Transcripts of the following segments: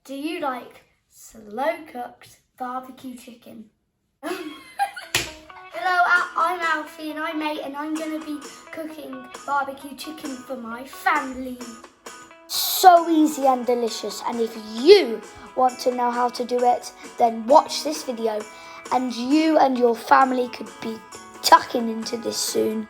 Do you like slow cooked barbecue chicken? Hello, I'm Alfie and I'm 8 and I'm going to be cooking barbecue chicken for my family. So easy and delicious, and if you want to know how to do it, then watch this video and you and your family could be tucking into this soon.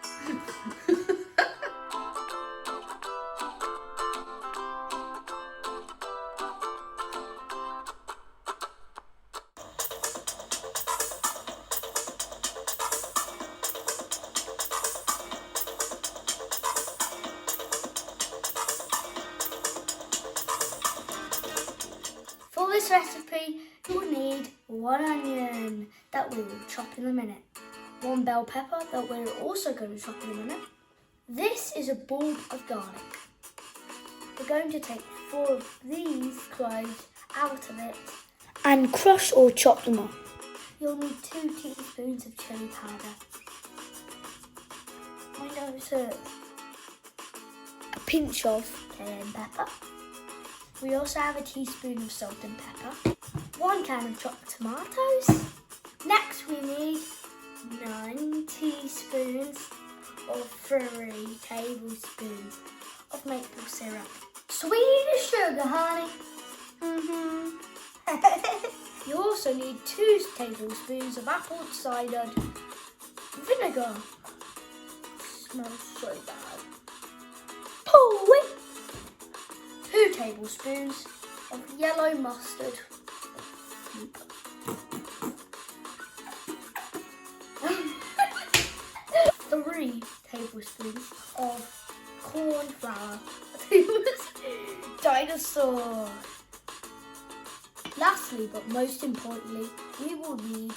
For this recipe, you will need 1 onion that we will chop in a minute, 1 bell pepper that we're also going to chop in a minute. This is a bulb of garlic. We're going to take 4 of these cloves out of it And crush or chop them up. You'll need 2 teaspoons of chili powder. My nose hurts. A pinch of Cayenne pepper. We also have a teaspoon of salt and pepper. 1 can of chopped tomatoes. Next we need 9 teaspoons or 3 tablespoons of maple syrup. Sweet as sugar, honey. You also need 2 tablespoons of apple cider vinegar. Smells so bad. pooey. 2 tablespoons of yellow mustard. 3 tablespoons of corn flour. Dinosaur. Lastly, but most importantly, we will need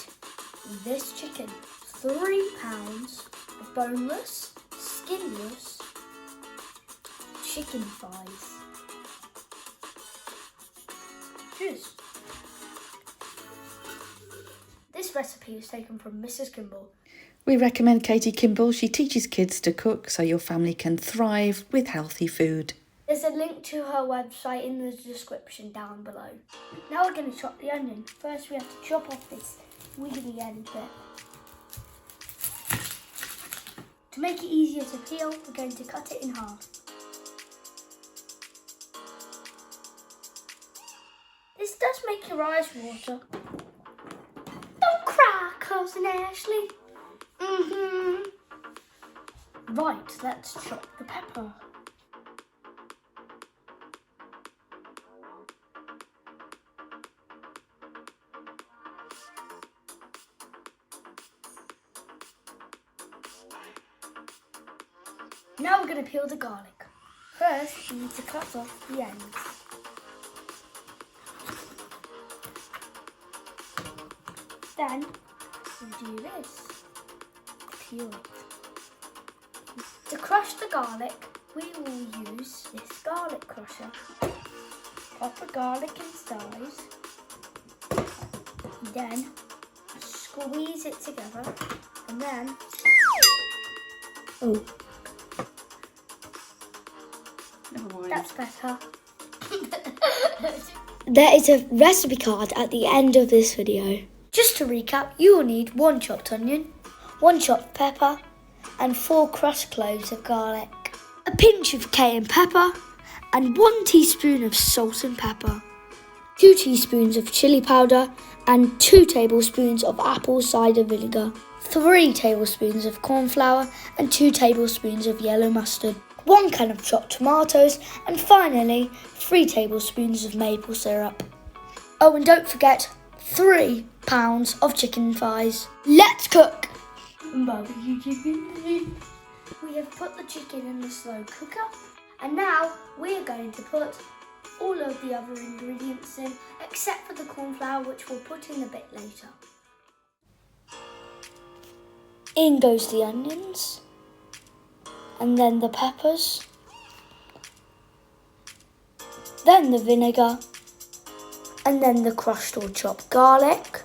this chicken. 3 pounds of boneless, skinless chicken thighs. Cheers. This recipe is taken from Mrs. Kimball. We recommend Katie Kimball. She teaches kids to cook so your family can thrive with healthy food. There's a link to her website in the description down below. Now we're going to chop the onion. First we have to chop off this wiggly end bit. To make it easier to peel, we're going to cut it in half. This does make your eyes water. Don't cry, Cousin Ashley. Right, let's chop the pepper. Now we're going to peel the garlic. First, we need to cut off the ends. Then, we do this. Peel it. To crush the garlic, we will use this garlic crusher. Pop the garlic in size. Then, squeeze it together. And then, that's better. There is a recipe card at the end of this video. Just to recap, you will need 1 chopped onion, 1 chopped pepper, and 4 crushed cloves of garlic. A pinch of cayenne pepper and 1 teaspoon of salt and pepper. 2 teaspoons of chili powder and 2 tablespoons of apple cider vinegar. 3 tablespoons of corn flour and 2 tablespoons of yellow mustard. 1 can of chopped tomatoes, and finally 3 tablespoons of maple syrup. Oh, and don't forget 3 pounds of chicken thighs. Let's cook! Barbecue chicken. We have put the chicken in the slow cooker, and now we are going to put all of the other ingredients in, except for the corn flour, which we'll put in a bit later. In goes the onions, and then the peppers, then the vinegar, and then the crushed or chopped garlic.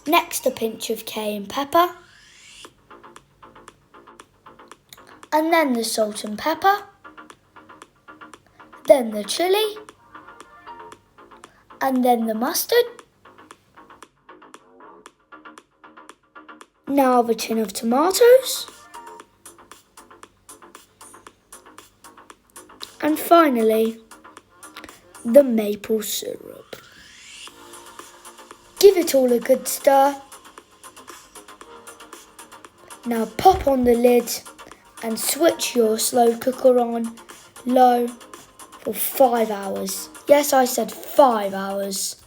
Next, a pinch of cayenne pepper, and then the salt and pepper, then the chili, And then the mustard. Now the tin of tomatoes. And finally, the maple syrup. Give it all a good stir. Now pop on the lid and switch your slow cooker on low for 5 hours. Yes, I said 5 hours.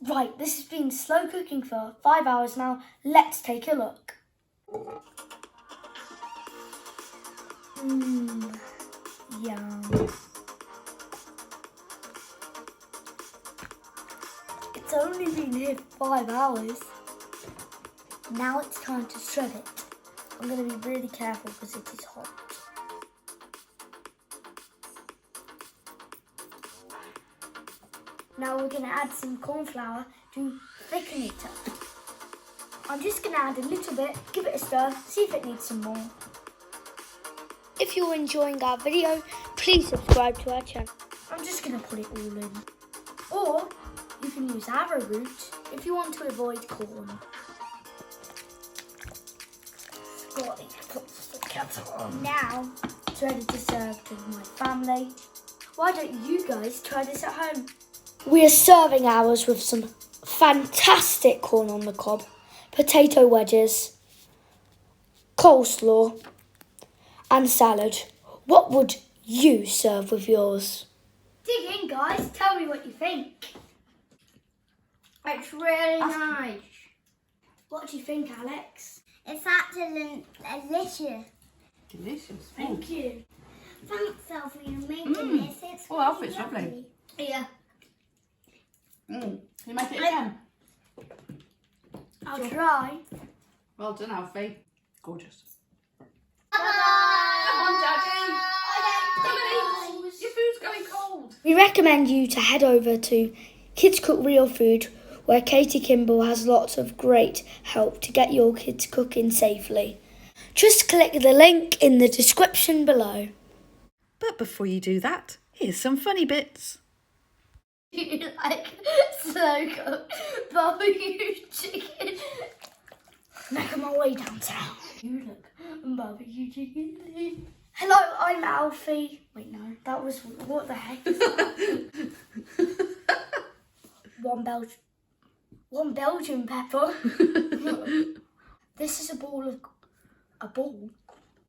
Right, this has been slow cooking for 5 hours now. Let's take a look. Yum. It's only been here 5 hours. Now it's time to shred it. I'm going to be really careful because it is hot. Now we're going to add some corn flour to thicken it up. I'm just going to add a little bit, give it a stir, see if it needs some more. If you're enjoying our video, please subscribe to our channel. I'm just going to put it all in. Or you can use arrowroot if you want to avoid corn. Now it's ready to serve to my family. Why don't you guys try this at home? We are serving ours with some fantastic corn on the cob, potato wedges, coleslaw and salad. What would you serve with yours? Dig in, guys. Tell me what you think. It's really nice. What do you think, Alex? It's absolutely delicious. Delicious. Thank you. Thanks, Alfie, for making this. It's Oh, Alfie's lovely. Yeah. Can you make it again? I'll try. Well done, Alfie. Gorgeous. Bye-bye. Come on, Daddy. Come and eat. Your food's going cold. We recommend you to head over to Kids Cook Real Food, where Katie Kimball has lots of great help to get your kids cooking safely. Just click the link in the description below. But before you do that, here's some funny bits. You like slow cooked barbecue chicken? Making my way downtown. You look barbecue chicken. Hello, I'm Alfie. Wait, no, that was, what the heck is that? One Belgian pepper. This is a ball.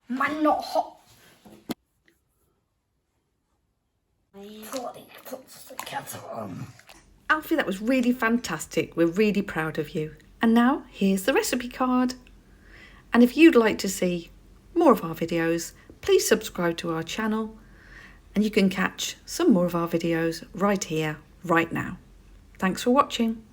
Man, not hot. Alfie, that was really fantastic. We're really proud of you. And now, here's the recipe card. And if you'd like to see more of our videos, please subscribe to our channel. And you can catch some more of our videos right here, right now. Thanks for watching.